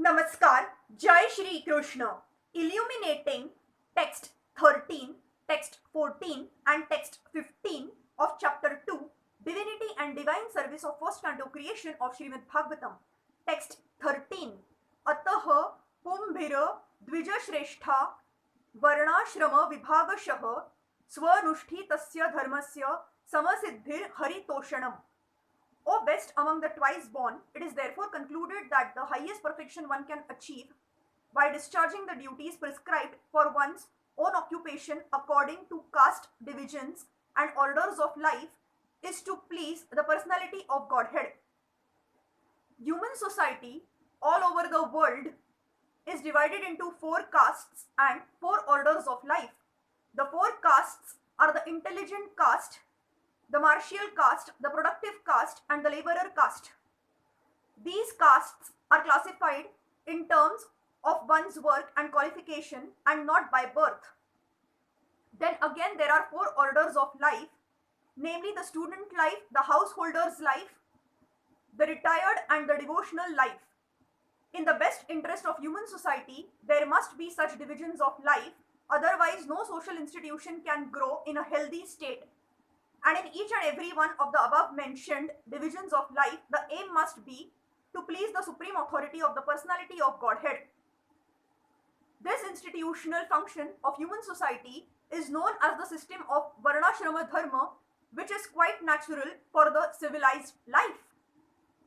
Namaskar, Jai Shri Krishna. Illuminating text 13, text 14 and text 15 of chapter 2, Divinity and Divine Service of First Canto Creation of Srimad Bhagavatam. Text 13. Ataha pumbhira dvijashreshtha varnashrama vibhagashah swanushtitasya dharmasya samasiddhir haritoshanam. O best among the twice born, it is therefore concluded that the highest perfection one can achieve by discharging the duties prescribed for one's own occupation according to caste divisions and orders of life is to please the personality of Godhead. Human society all over the world is divided into 4 castes and 4 orders of life. The 4 castes are the intelligent caste, the martial caste, the productive caste, and the laborer caste. These castes are classified in terms of one's work and qualification and not by birth. Then again there are 4 orders of life, namely the student life, the householder's life, the retired and the devotional life. In the best interest of human society, there must be such divisions of life, otherwise no social institution can grow in a healthy state. And in each and every one of the above mentioned divisions of life, the aim must be to please the supreme authority of the personality of Godhead. This institutional function of human society is known as the system of Varnashrama Dharma, which is quite natural for the civilized life.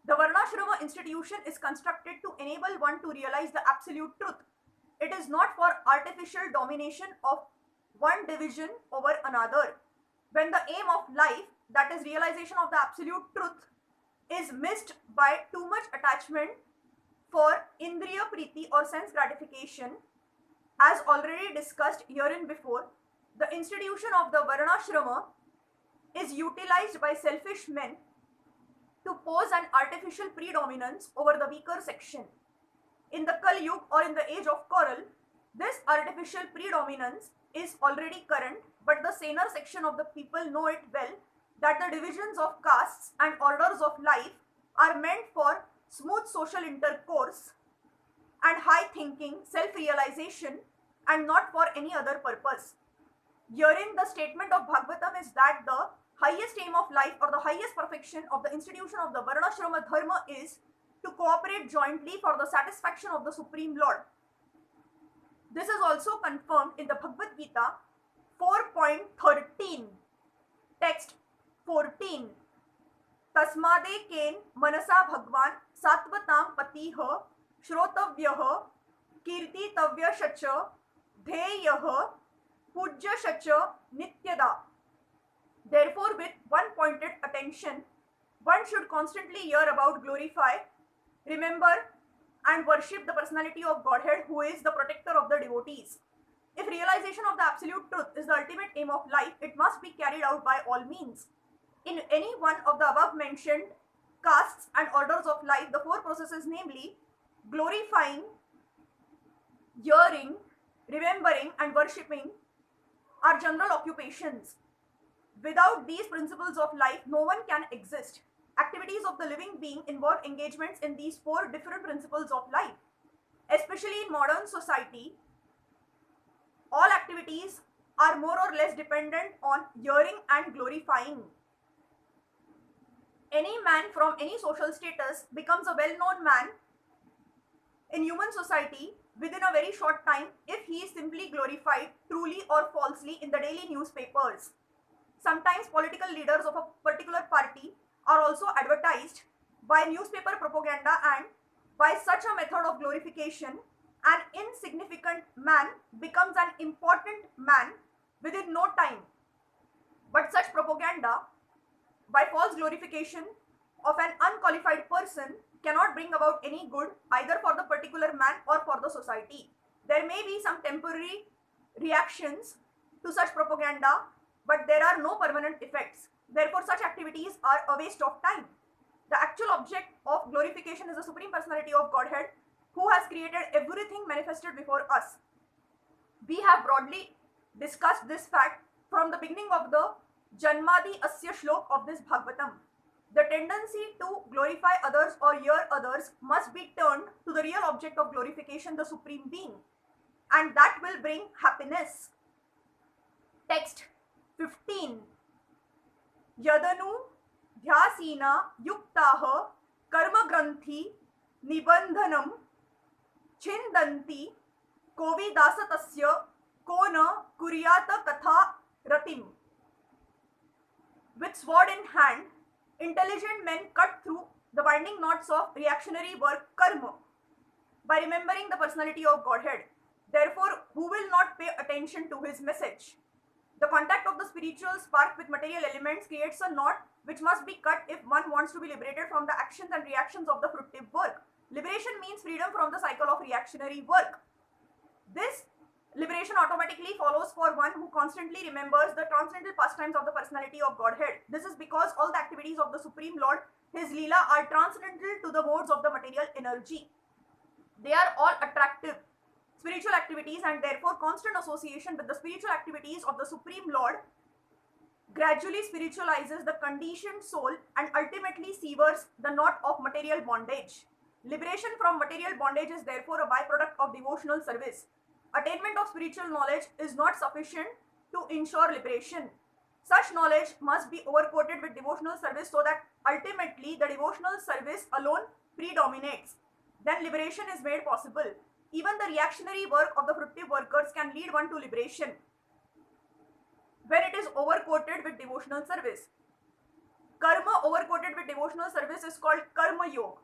The Varnashrama institution is constructed to enable one to realize the absolute truth. It is not for artificial domination of one division over another. When the aim of life, that is realization of the absolute truth, is missed by too much attachment for Indriya Priti or sense gratification, as already discussed herein before, the institution of the Varnashrama is utilized by selfish men to pose an artificial predominance over the weaker section. In the Kali Yuga or in the age of coral, this artificial predominance is already current, but the saner section of the people know it well that the divisions of castes and orders of life are meant for smooth social intercourse and high thinking, self-realization, and not for any other purpose. Herein the statement of Bhagavatam is that the highest aim of life or the highest perfection of the institution of the Varnashrama Dharma is to cooperate jointly for the satisfaction of the Supreme Lord. This is also confirmed in the Bhagavad Gita 4.13, text 14. Tasmade ken manasa bhagwan satvatam patiha shrotavyah kirtitavya shacha dheyah pujya shacha nityada. Therefore, with one pointed attention, one should constantly hear about, glorify, remember, and worship the personality of Godhead, who is the protector of the devotees. If realization of the absolute truth is the ultimate aim of life, it must be carried out by all means. In any one of the above mentioned castes and orders of life, the 4 processes, namely glorifying, hearing, remembering, and worshipping, are general occupations. Without these principles of life, no one can exist. Activities of the living being involve engagements in these 4 different principles of life. Especially in modern society, all activities are more or less dependent on hearing and glorifying. Any man from any social status becomes a well-known man in human society within a very short time if he is simply glorified truly or falsely in the daily newspapers. Sometimes political leaders of a particular party are also advertised by newspaper propaganda, and by such a method of glorification, an insignificant man becomes an important man within no time. But such propaganda, by false glorification of an unqualified person, cannot bring about any good either for the particular man or for the society. There may be some temporary reactions to such propaganda, but there are no permanent effects. Therefore, such activities are a waste of time. The actual object of glorification is the Supreme Personality of Godhead, who has created everything manifested before us. We have broadly discussed this fact from the beginning of the Janmadi Asya Shlok of this Bhagavatam. The tendency to glorify others or hear others must be turned to the the real object of glorification, the Supreme Being, and that will bring happiness. Text 15. Yadanu dhyasina yuktaha karma granthi nibandhanam chindanti kovidasatasya kona kuryata katha ratim. With sword in hand, intelligent men cut through the binding knots of reactionary work karma by remembering the personality of Godhead. Therefore, who will not pay attention to his message? The contact of the spiritual spark with material elements creates a knot which must be cut if one wants to be liberated from the actions and reactions of the fruitive work. Liberation means freedom from the cycle of reactionary work. This liberation automatically follows for one who constantly remembers the transcendental pastimes of the personality of Godhead. This is because all the activities of the Supreme Lord, his Leela, are transcendental to the modes of the material energy. They are all attractive spiritual activities, and therefore constant association with the spiritual activities of the Supreme Lord gradually spiritualizes the conditioned soul and ultimately severs the knot of material bondage. Liberation from material bondage is therefore a byproduct of devotional service. Attainment of spiritual knowledge is not sufficient to ensure liberation. Such knowledge must be overcoated with devotional service so that ultimately the devotional service alone predominates. Then liberation is made possible. Even the reactionary work of the fruitive workers can lead one to liberation when it is overcoated with devotional service. Karma overcoated with devotional service is called karma yoga.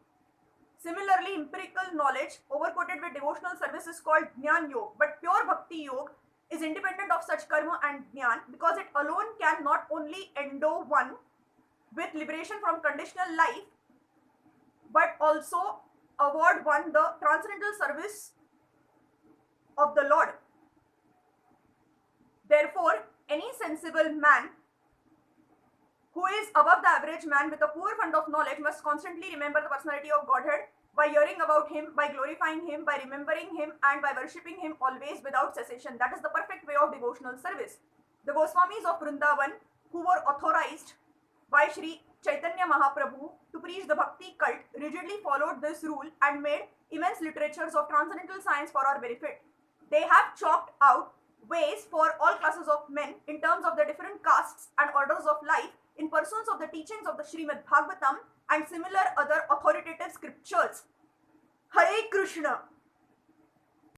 Similarly, empirical knowledge overcoated with devotional service is called jnana yoga. But pure bhakti yoga is independent of such karma and jnana because it alone can not only endow one with liberation from conditional life but also award one the transcendental service of the Lord. Therefore, any sensible man who is above the average man with a poor fund of knowledge must constantly remember the personality of Godhead by hearing about him, by glorifying him, by remembering him, and by worshipping him always without cessation. That is the perfect way of devotional service. The Goswamis of Vrindavan, who were authorized by Shri Chaitanya Mahaprabhu to preach the Bhakti cult, rigidly followed this rule and made immense literatures of transcendental science for our benefit. They have chalked out ways for all classes of men in terms of the different castes and orders of life in pursuance of the teachings of the Srimad Bhagavatam and similar other authoritative scriptures. Hare Krishna.